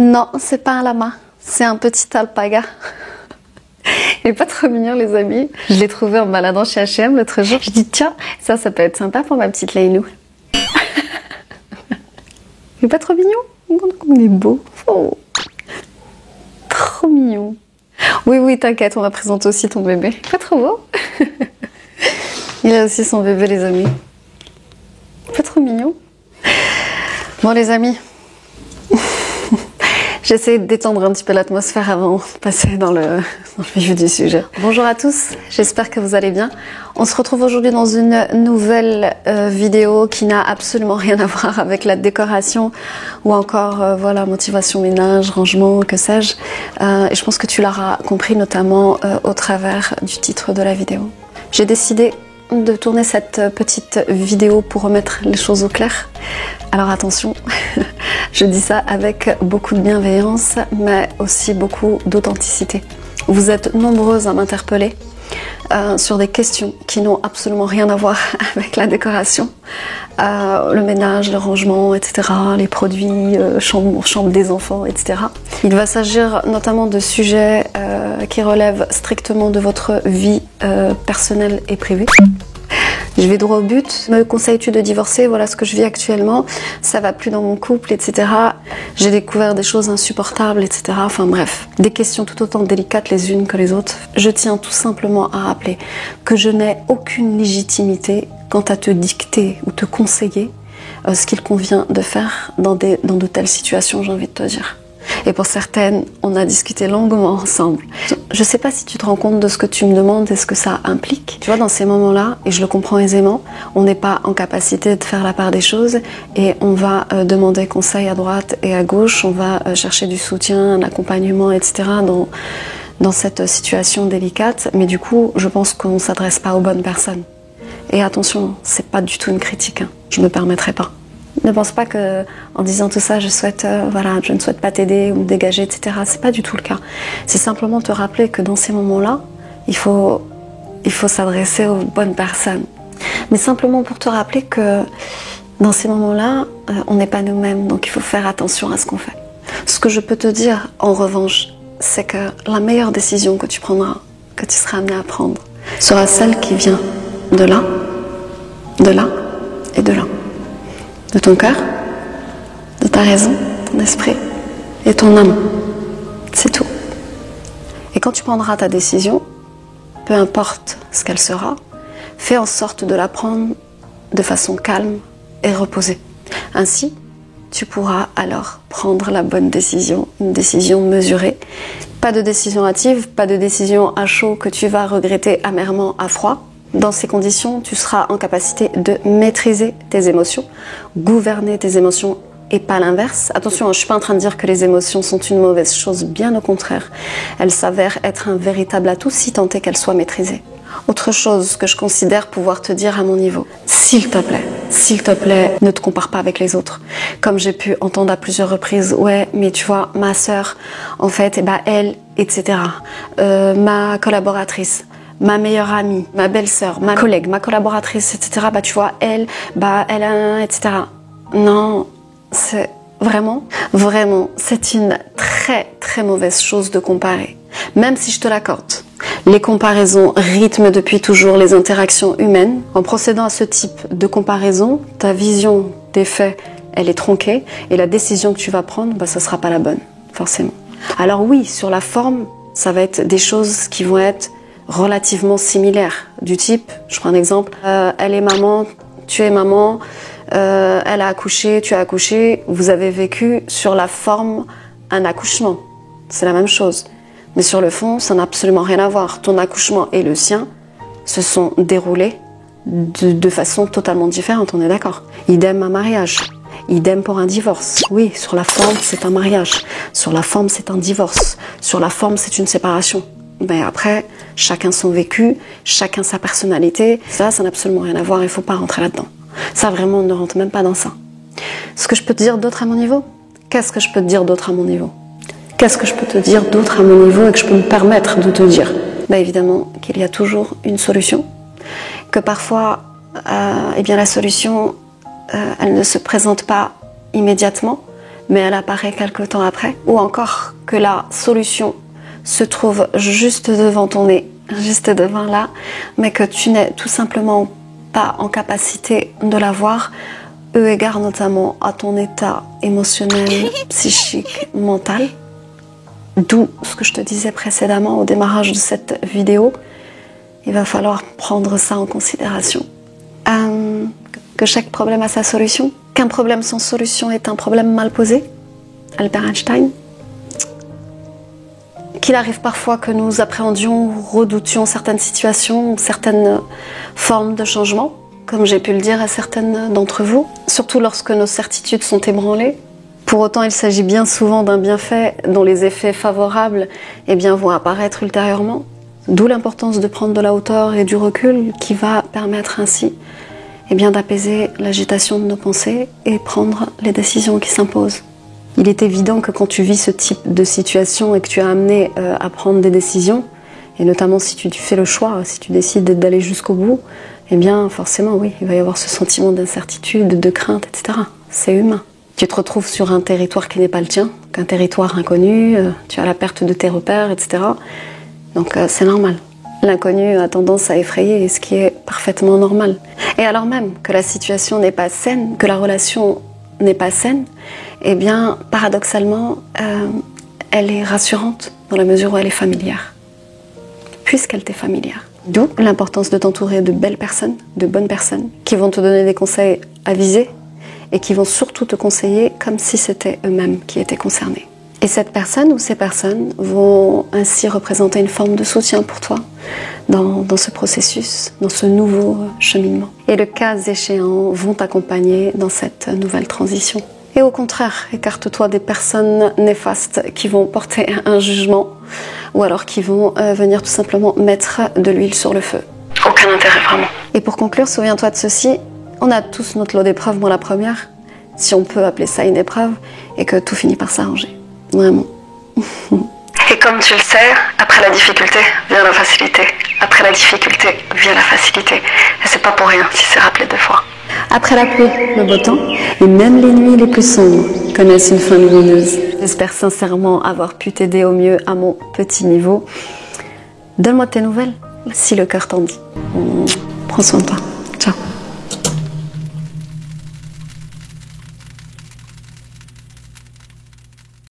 Non, c'est pas un lama, c'est un petit alpaga. Il est pas trop mignon, les amis. Je l'ai trouvé en baladant chez H&M l'autre jour. Je dis tiens, ça peut être sympa pour ma petite Laylou. Il est pas trop mignon? Comme il est beau. Oh. Trop mignon. Oui, t'inquiète, on va présenter aussi ton bébé. Pas trop beau? Il a aussi son bébé, les amis. Pas trop mignon. Bon, les amis. J'essaie de détendre un petit peu l'atmosphère avant de passer dans le vif du sujet. Bonjour à tous, j'espère que vous allez bien. On se retrouve aujourd'hui dans une nouvelle vidéo qui n'a absolument rien à voir avec la décoration ou encore voilà, motivation ménage, rangement, que sais-je. Et je pense que tu l'auras compris notamment au travers du titre de la vidéo. J'ai décidé de tourner cette petite vidéo pour remettre les choses au clair. Alors attention, je dis ça avec beaucoup de bienveillance, mais aussi beaucoup d'authenticité. Vous êtes nombreuses à m'interpeller sur des questions qui n'ont absolument rien à voir avec la décoration, le ménage, le rangement, etc., les produits, chambre des enfants, etc. Il va s'agir notamment de sujets qui relèvent strictement de votre vie personnelle et privée. Je vais droit au but. Me conseilles-tu de divorcer? Voilà ce que je vis actuellement. Ça va plus dans mon couple, etc. J'ai découvert des choses insupportables, etc. Enfin bref, des questions tout autant délicates les unes que les autres. Je tiens tout simplement à rappeler que je n'ai aucune légitimité quant à te dicter ou te conseiller ce qu'il convient de faire dans de telles situations, j'ai envie de te dire. Et pour certaines, on a discuté longuement ensemble. Je sais pas si tu te rends compte de ce que tu me demandes et ce que ça implique. Tu vois, dans ces moments-là, et je le comprends aisément, on n'est pas en capacité de faire la part des choses et on va demander conseil à droite et à gauche, on va chercher du soutien, un accompagnement, etc. dans cette situation délicate. Mais du coup, je pense qu'on ne s'adresse pas aux bonnes personnes. Et attention, c'est pas du tout une critique, hein. Je me permettrai pas. Ne pense pas que, en disant tout ça, je ne souhaite pas t'aider ou me dégager, etc. C'est pas du tout le cas. C'est simplement te rappeler que dans ces moments-là, il faut s'adresser aux bonnes personnes. Mais simplement pour te rappeler que dans ces moments-là, on n'est pas nous-mêmes, donc il faut faire attention à ce qu'on fait. Ce que je peux te dire, en revanche, c'est que la meilleure décision que tu prendras, que tu seras amené à prendre, sera celle qui vient de là et de là. De ton cœur, de ta raison, ton esprit et ton âme. C'est tout. Et quand tu prendras ta décision, peu importe ce qu'elle sera, fais en sorte de la prendre de façon calme et reposée. Ainsi, tu pourras alors prendre la bonne décision, une décision mesurée. Pas de décision hâtive, pas de décision à chaud que tu vas regretter amèrement à froid. Dans ces conditions, tu seras en capacité de maîtriser tes émotions, gouverner tes émotions et pas l'inverse. Attention, je ne suis pas en train de dire que les émotions sont une mauvaise chose, bien au contraire. Elles s'avèrent être un véritable atout si tant est qu'elles soient maîtrisées. Autre chose que je considère pouvoir te dire à mon niveau, s'il te plaît, ne te compare pas avec les autres. Comme j'ai pu entendre à plusieurs reprises, ouais, mais tu vois, ma sœur, en fait, elle, etc. Ma collaboratrice, ma meilleure amie, ma belle-sœur, ma collègue, ma collaboratrice, etc. Tu vois, elle, etc. Non, c'est vraiment, c'est une très, très mauvaise chose de comparer. Même si je te l'accorde. Les comparaisons rythment depuis toujours les interactions humaines. En procédant à ce type de comparaison, ta vision des faits, elle est tronquée et la décision que tu vas prendre, ça sera pas la bonne, forcément. Alors oui, sur la forme, ça va être des choses qui vont être relativement similaires, du type, je prends un exemple, elle est maman, tu es maman, elle a accouché, tu as accouché, vous avez vécu sur la forme un accouchement, c'est la même chose. Mais sur le fond, ça n'a absolument rien à voir. Ton accouchement et le sien se sont déroulés de façon totalement différente, on est d'accord. Idem un mariage, idem pour un divorce. Oui, sur la forme, c'est un mariage. Sur la forme, c'est un divorce. Sur la forme, c'est une séparation. Mais après, chacun son vécu, chacun sa personnalité. Ça n'a absolument rien à voir, il ne faut pas rentrer là-dedans. Ça, vraiment, on ne rentre même pas dans ça. Ce que je peux te dire d'autre à mon niveau? Qu'est-ce que je peux te dire d'autre à mon niveau? Qu'est-ce que je peux te dire d'autre à mon niveau et que je peux me permettre de te dire? Évidemment qu'il y a toujours une solution. Que parfois, la solution, elle ne se présente pas immédiatement, mais elle apparaît quelque temps après. Ou encore que la solution se trouve juste devant ton nez, juste devant là, mais que tu n'es tout simplement pas en capacité de la voir, eu égard notamment à ton état émotionnel, psychique, mental. D'où ce que je te disais précédemment au démarrage de cette vidéo, il va falloir prendre ça en considération. Que chaque problème a sa solution, qu'un problème sans solution est un problème mal posé, Albert Einstein. Qu'il arrive parfois que nous appréhendions, redoutions certaines situations, certaines formes de changement, comme j'ai pu le dire à certaines d'entre vous, surtout lorsque nos certitudes sont ébranlées. Pour autant, il s'agit bien souvent d'un bienfait dont les effets favorables vont apparaître ultérieurement. D'où l'importance de prendre de la hauteur et du recul qui va permettre ainsi d'apaiser l'agitation de nos pensées et prendre les décisions qui s'imposent. Il est évident que quand tu vis ce type de situation et que tu es amené à prendre des décisions, et notamment si tu fais le choix, si tu décides d'aller jusqu'au bout, forcément oui, il va y avoir ce sentiment d'incertitude, de crainte, etc. C'est humain. Tu te retrouves sur un territoire qui n'est pas le tien, qu'un territoire inconnu, tu as la perte de tes repères, etc. Donc c'est normal. L'inconnu a tendance à effrayer, ce qui est parfaitement normal. Et alors même que la situation n'est pas saine, que la relation n'est pas saine, paradoxalement, elle est rassurante dans la mesure où elle est familière, puisqu'elle t'est familière. D'où l'importance de t'entourer de belles personnes, de bonnes personnes, qui vont te donner des conseils avisés et qui vont surtout te conseiller comme si c'était eux-mêmes qui étaient concernés. Et cette personne ou ces personnes vont ainsi représenter une forme de soutien pour toi dans ce processus, dans ce nouveau cheminement. Et le cas échéant vont t'accompagner dans cette nouvelle transition. Et au contraire, écarte-toi des personnes néfastes qui vont porter un jugement ou alors qui vont venir tout simplement mettre de l'huile sur le feu. Aucun intérêt vraiment. Et pour conclure, souviens-toi de ceci, on a tous notre lot d'épreuves, moi la première, si on peut appeler ça une épreuve, et que tout finit par s'arranger. Vraiment. Et comme tu le sais, après la difficulté vient la facilité. Après la difficulté vient la facilité. Et c'est pas pour rien si c'est rappelé 2 fois. Après la pluie, le beau temps, et même les nuits les plus sombres connaissent une fin lumineuse. J'espère sincèrement avoir pu t'aider au mieux à mon petit niveau. Donne-moi tes nouvelles, si le cœur t'en dit. Prends soin de toi. Ciao.